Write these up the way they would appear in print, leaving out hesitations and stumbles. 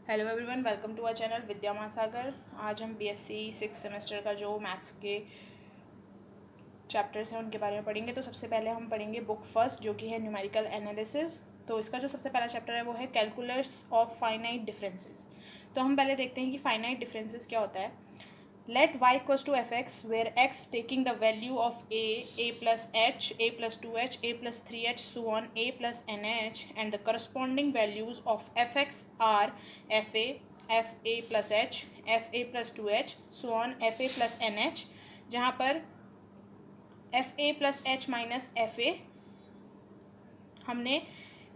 Hello everyone, welcome to our channel Vidya Mahasagar. आज हम BSc 6 semester का जो मैथ्स के चैप्टर्स हैं उनके बारे में पढ़ेंगे। तो सबसे पहले हम पढ़ेंगे बुक फर्स्ट, जो कि है न्यूमेरिकल एनालिसिस। तो इसका जो सबसे पहला चैप्टर है वो है कैलकुलस ऑफ फाइनाइट डिफरेंसेस। तो हम पहले देखते हैं कि फाइनाइट डिफरेंसेस क्या होता है। Let y equals to fx, where x taking the value of a plus h, a plus 2h, a plus 3h, so on, a plus nh, and the corresponding values of fx are fa, fa plus h, fa plus 2h, so on, fa plus nh, जहाँ पर fa plus h minus fa हमने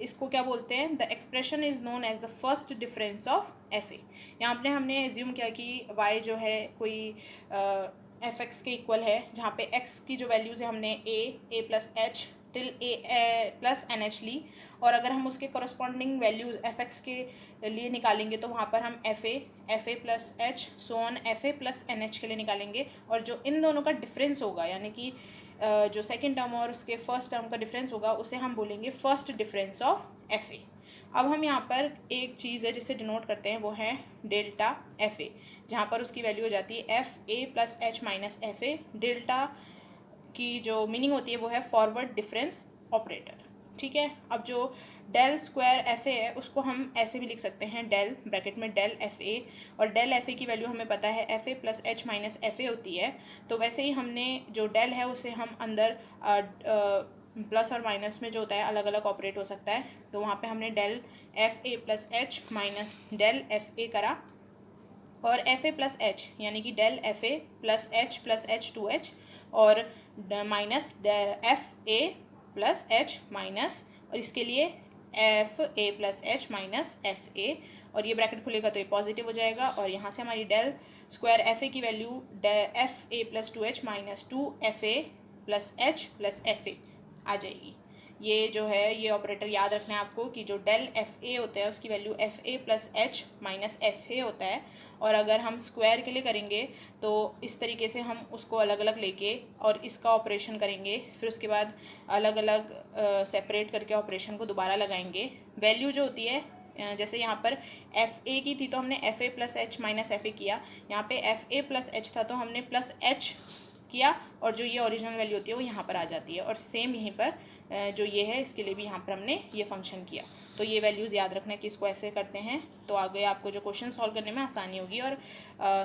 इसको क्या बोलते हैं, the expression is known as the first difference of F A. यहाँ पे हमने एज्यूम किया कि वाई जो है कोई एफ एक्स के इक्वल है, जहाँ पे एक्स की जो वैल्यूज़ है हमने ए प्लस एच टिल ए प्लस एन एच ली, और अगर हम उसके करस्पॉन्डिंग वैल्यूज़ एफ एक्स के लिए निकालेंगे तो वहाँ पर हम F A plus H so on F A plus N H के लिए निकालेंगे। और जो इन दोनों का डिफरेंस होगा, यानी कि जो सेकेंड टर्म और उसके फर्स्ट टर्म का डिफरेंस होगा, उसे हम बोलेंगे फर्स्ट डिफरेंस ऑफ एफ ए। अब हम यहाँ पर एक चीज़ है जिसे डिनोट करते हैं, वो है डेल्टा एफ ए, जहाँ पर उसकी वैल्यू हो जाती है F A plus H minus F A. Delta की जो मीनिंग होती है वो है फॉरवर्ड डिफरेंस ऑपरेटर। ठीक है, अब जो डेल स्क्वायर एफ ए है उसको हम ऐसे भी लिख सकते हैं, डेल ब्रैकेट में डेल एफ ए, और डेल एफ ए की वैल्यू हमें पता है F A plus H minus F ए होती है। तो वैसे ही हमने जो डेल है उसे हम अंदर प्लस और माइनस में जो होता है अलग अलग ऑपरेट हो सकता है। तो वहाँ पे हमने del F A plus H minus del F A करा, और एफ ए प्लस एच यानी कि del F A plus H two H, और minus F A plus H minus, और इसके लिए F A plus H minus F A, और ये ब्रैकेट खुलेगा तो ये पॉजिटिव हो जाएगा, और यहाँ से हमारी डेल स्क्वायर एफ ए की value F A plus two H minus two F A plus F A आ जाएगी। ये जो है ये ऑपरेटर याद रखना है आपको कि जो डेल एफ ए होता है उसकी value F A plus H minus F ए होता है। और अगर हम स्क्वायर के लिए करेंगे तो इस तरीके से हम उसको अलग अलग लेके और इसका ऑपरेशन करेंगे, फिर उसके बाद अलग अलग सेपरेट करके ऑपरेशन को दोबारा लगाएंगे। वैल्यू जो होती है, जैसे यहाँ पर एफ ए की थी तो हमने F A plus H minus F ए किया, यहाँ पे एफ ए प्लस एच था तो हमने प्लस एच किया, और जो ये ओरिजिनल वैल्यू होती है वो यहाँ पर आ जाती है। और सेम यहीं पर जो ये है इसके लिए भी यहाँ पर हमने ये फंक्शन किया। तो ये वैल्यूज़ याद रखना कि इसको ऐसे करते हैं तो आगे आपको जो क्वेश्चन सॉल्व करने में आसानी होगी और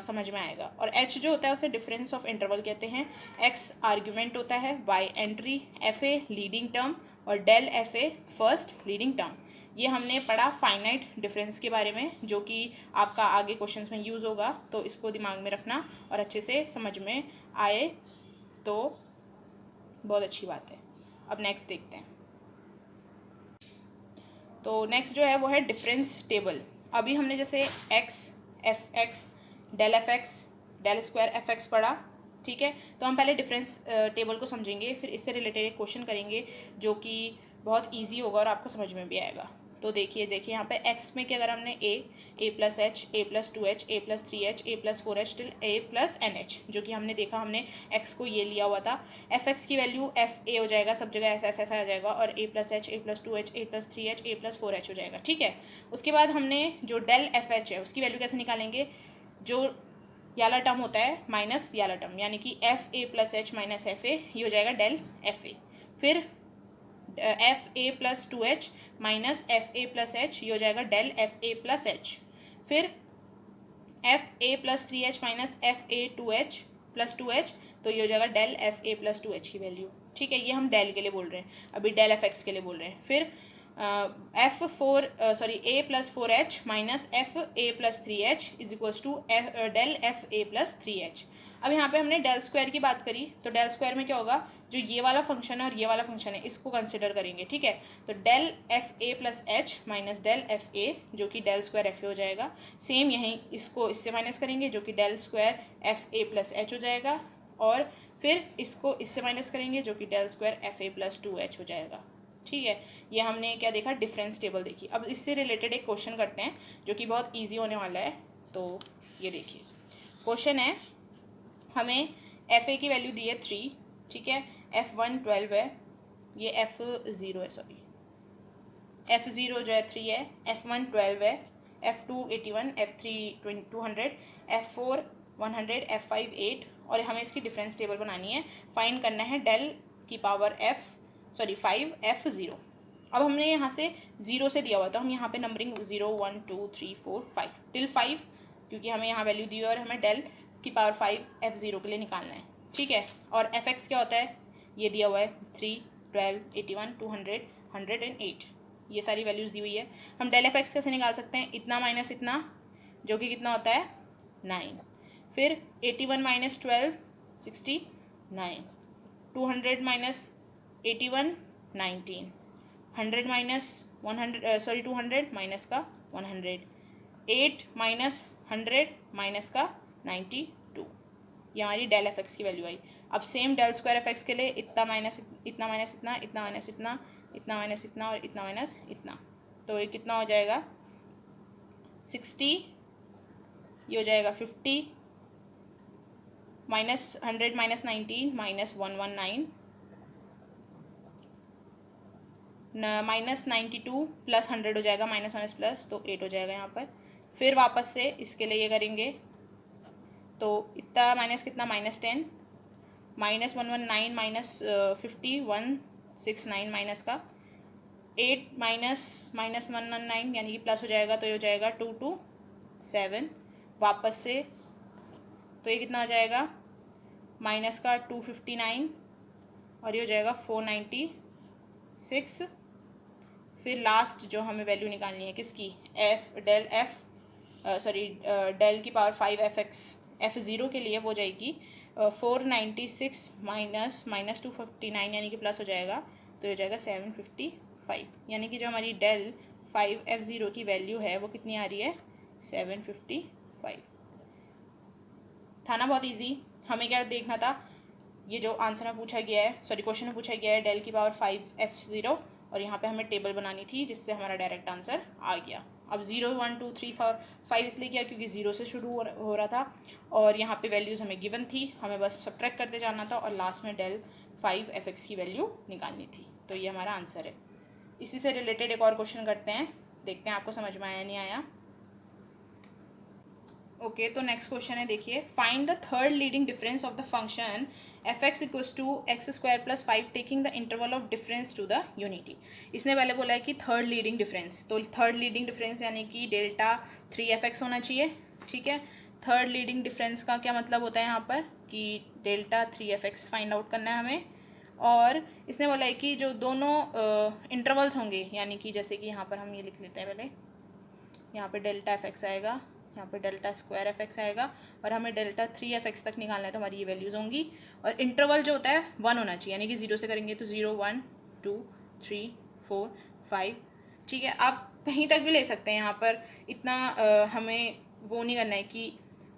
समझ में आएगा। और एच जो होता है उसे डिफरेंस ऑफ इंटरवल कहते हैं, एक्स आर्ग्यूमेंट होता है, Y entry, F A leading term, और del F A first leading term. ये हमने पढ़ा फाइनाइट डिफरेंस के बारे में, जो कि आपका आगे क्वेश्चंस में यूज़ होगा, तो इसको दिमाग में रखना और अच्छे से समझ में आए तो बहुत अच्छी बात है। अब नेक्स्ट देखते हैं। तो नेक्स्ट जो है वो है डिफरेंस टेबल। अभी हमने जैसे X F X del F X del square F X पढ़ा, ठीक है। तो हम पहले डिफरेंस टेबल को समझेंगे, फिर इससे रिलेटेड एक क्वेश्चन करेंगे जो कि बहुत इजी होगा और आपको समझ में भी आएगा। तो देखिए यहाँ पे एक्स में कि अगर हमने ए प्लस एच, ए प्लस टू एच, ए प्लस थ्री एच, ए प्लस फोर एच टिल ए प्लस एन एच, जो कि हमने देखा हमने एक्स को ये लिया हुआ था। एफ एक्स की वैल्यू एफ ए हो जाएगा, सब जगह एफ आ जाएगा, और ए प्लस एच, ए प्लस टू एच, ए प्लस थ्री एच, ए प्लस फोर एच हो जाएगा, ठीक है। उसके बाद हमने जो डेल एफ एच है उसकी वैल्यू कैसे निकालेंगे, जो याला टर्म होता है माइनस याला टर्म, यानी कि F A plus H minus F A, ये हो जाएगा डेल एफ ए। फिर F A plus two H minus F A plus H, ये हो जाएगा del F A plus H. फिर F A plus three H minus F A two H plus two H, तो ये हो जाएगा del F A plus two H की value, ठीक है। ये हम डेल के लिए बोल रहे हैं, अभी डेल एफ एक्स के लिए बोल रहे हैं। फिर A plus four H minus F A plus three H is equals to del F A plus three H. अब यहाँ पे हमने डेल स्क्वायर की बात करी, तो डेल स्क्वायर में क्या होगा, जो ये वाला फंक्शन है और ये वाला फंक्शन है इसको कंसिडर करेंगे, ठीक है। तो del F A plus H minus del F A, जो कि डेल स्क्वायर एफ ए हो जाएगा। सेम यहीं इसको इससे माइनस करेंगे, जो कि del square F A plus H हो जाएगा, और फिर इसको इससे माइनस करेंगे, जो कि del square F A plus two H हो जाएगा, ठीक है। ये हमने क्या देखा, डिफरेंस टेबल देखी। अब इससे रिलेटेड एक क्वेश्चन करते हैं जो कि बहुत ईजी होने वाला है। तो ये देखिए क्वेश्चन है, हमें एफ ए की वैल्यू दी है 3, ठीक है। F1 12 है, ये F0 है, सॉरी F0 जो है 3 है, F1 12 है, F2 81, F3 200, F4 100, F5 8, और हमें इसकी डिफरेंस टेबल बनानी है। फाइंड करना है डेल की पावर 5 F0। अब हमने यहाँ से 0 से दिया हुआ तो हम यहाँ पे नंबरिंग 0 1 2 3 4 5 टिल 5, क्योंकि हमें यहाँ वैल्यू दी हुई है और हमें डेल की पावर 5 F0 के लिए निकालना है। ठीक है, और Fx क्या होता है, ये दिया हुआ है 3 12 81 200 108, ये सारी वैल्यूज़ दी हुई है। हम डेल Fx कैसे निकाल सकते हैं, इतना माइनस इतना, जो कि कितना होता है 9, फिर 81 माइनस 12 69, 200 माइनस 81 19, 100 माइनस 200 माइनस का 100, 8 माइनस 100 माइनस का 92, ये हमारी डेल Fx की वैल्यू आई। अब सेम डेल स्क्वायर Fx के लिए इतना माइनस इतना माइनस इतना, इतना माइनस इतना, इतना माइनस इतना और इतना माइनस इतना, तो ये कितना हो जाएगा 60, ये हो जाएगा 50, minus 100 minus 19 minus 119, minus 92 plus 100 हो जाएगा, माइनस माइनस प्लस, तो 8 हो जाएगा यहाँ पर। फिर वापस से इसके लिए ये करेंगे तो इतना माइनस कितना माइनस 10, माइनस 119 माइनस 50 169 माइनस का 8 माइनस माइनस 119 यानी कि प्लस हो जाएगा, तो ये हो जाएगा 227, वापस से तो ये कितना हो जाएगा माइनस का 259 और ये हो जाएगा 496। फिर लास्ट जो हमें वैल्यू निकालनी है किसकी, डेल की पावर 5 F0 के लिए वो जाएगी 496 माइनस 259 यानी कि प्लस हो जाएगा, तो हो जाएगा 755, यानी कि जो हमारी डेल 5 F0 की वैल्यू है वो कितनी आ रही है 755। था ना बहुत इजी। हमें क्या देखना था, ये जो आंसर में पूछा गया है, क्वेश्चन में पूछा गया है डेल की पावर 5 F0, और यहाँ पे हमें टेबल बनानी थी जिससे हमारा डायरेक्ट आंसर आ गया। अब 0 1 2 3 4 5 इसलिए किया क्योंकि 0 से शुरू हो रहा था और यहाँ पे वैल्यूज़ हमें गिवन थी, हमें बस सब्ट्रैक्ट करते जाना था और लास्ट में डेल 5 Fx की वैल्यू निकालनी थी, तो ये हमारा आंसर है। इसी से रिलेटेड एक और क्वेश्चन करते हैं, देखते हैं आपको समझ में आया नहीं आया। ओके, तो नेक्स्ट क्वेश्चन है, देखिए find the third leading difference of the function fx equals to X square plus 5 taking the interval of difference to the unity. इसने पहले बोला है कि थर्ड लीडिंग डिफरेंस, तो थर्ड लीडिंग डिफरेंस यानी कि डेल्टा 3fx होना चाहिए। ठीक है, थर्ड लीडिंग डिफरेंस का क्या मतलब होता है यहाँ पर कि डेल्टा 3fx फाइंड आउट करना है हमें, और इसने बोला है कि जो दोनों इंटरवल्स होंगे, यानी कि जैसे कि यहाँ पर हम ये लिख लेते हैं पहले, यहाँ पे डेल्टा fx आएगा, यहाँ पे डेल्टा स्क्वायर Fx आएगा और हमें डेल्टा 3fx तक निकालना है, तो हमारी ये वैल्यूज़ होंगी। और इंटरवल जो होता है 1 होना चाहिए, यानी कि 0 से करेंगे तो 0 1 2 3 4 5। ठीक है, आप कहीं तक भी ले सकते हैं, यहाँ पर इतना हमें वो नहीं करना है कि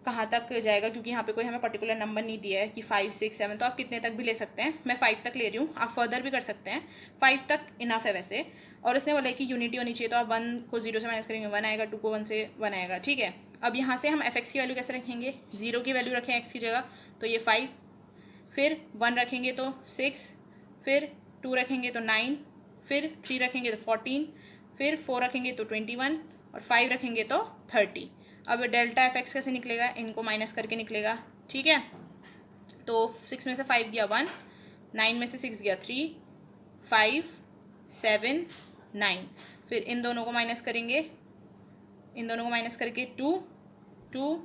कहाँ तक जाएगा, क्योंकि यहाँ पे कोई हमें पर्टिकुलर नंबर नहीं दिया है कि 5 6 7, तो आप कितने तक भी ले सकते हैं। मैं 5 तक ले रही हूँ, आप फर्दर भी कर सकते हैं, 5 तक इनफ है वैसे। और इसने बोला है कि यूनिटी होनी चाहिए, तो आप 1 को 0 से माइनस करेंगे 1 आएगा, 2 को 1 से 1 आएगा। ठीक है, अब यहाँ से हम fx की वैल्यू कैसे रखेंगे, 0 की वैल्यू रखें x की जगह, तो ये 5, फिर 1 रखेंगे तो 6, फिर 2 रखेंगे तो 9, फिर 3 रखेंगे तो 14, फिर 4 रखेंगे तो 21 और 5 रखेंगे तो 30। अब डेल्टा fx कैसे निकलेगा, इनको माइनस करके निकलेगा। ठीक है, तो 6 में से 5 गया 1, 9 में से 6 गया 3, 5 7 9, फिर इन दोनों को माइनस करेंगे, इन दोनों को माइनस करके 2 2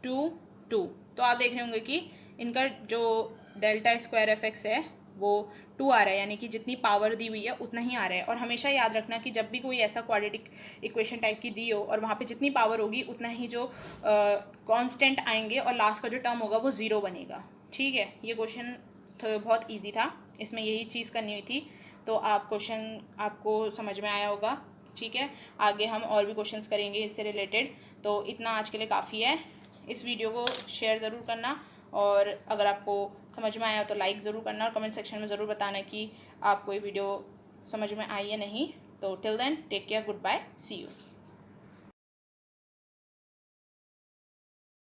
2 2, तो आप देख रहे होंगे कि इनका जो डेल्टा स्क्वायर Fx है वो 2 आ रहा है, यानी कि जितनी पावर दी हुई है उतना ही आ रहा है। और हमेशा याद रखना कि जब भी कोई ऐसा क्वाड्रेटिक इक्वेशन टाइप की दी हो और वहाँ पे जितनी पावर होगी उतना ही जो कांस्टेंट आएंगे और लास्ट का जो टर्म होगा वो 0 बनेगा। ठीक है, ये क्वेश्चन बहुत ईजी था, इसमें यही चीज़ करनी हुई थी, तो आप क्वेश्चन आपको समझ में आया होगा। ठीक है, आगे हम और भी क्वेश्चंस करेंगे इससे रिलेटेड, तो इतना आज के लिए काफ़ी है। इस वीडियो को शेयर ज़रूर करना, और अगर आपको समझ में आया तो लाइक ज़रूर करना, और कमेंट सेक्शन में ज़रूर बताना कि आपको ये वीडियो समझ में आई या नहीं। तो till then take care, goodbye, see you.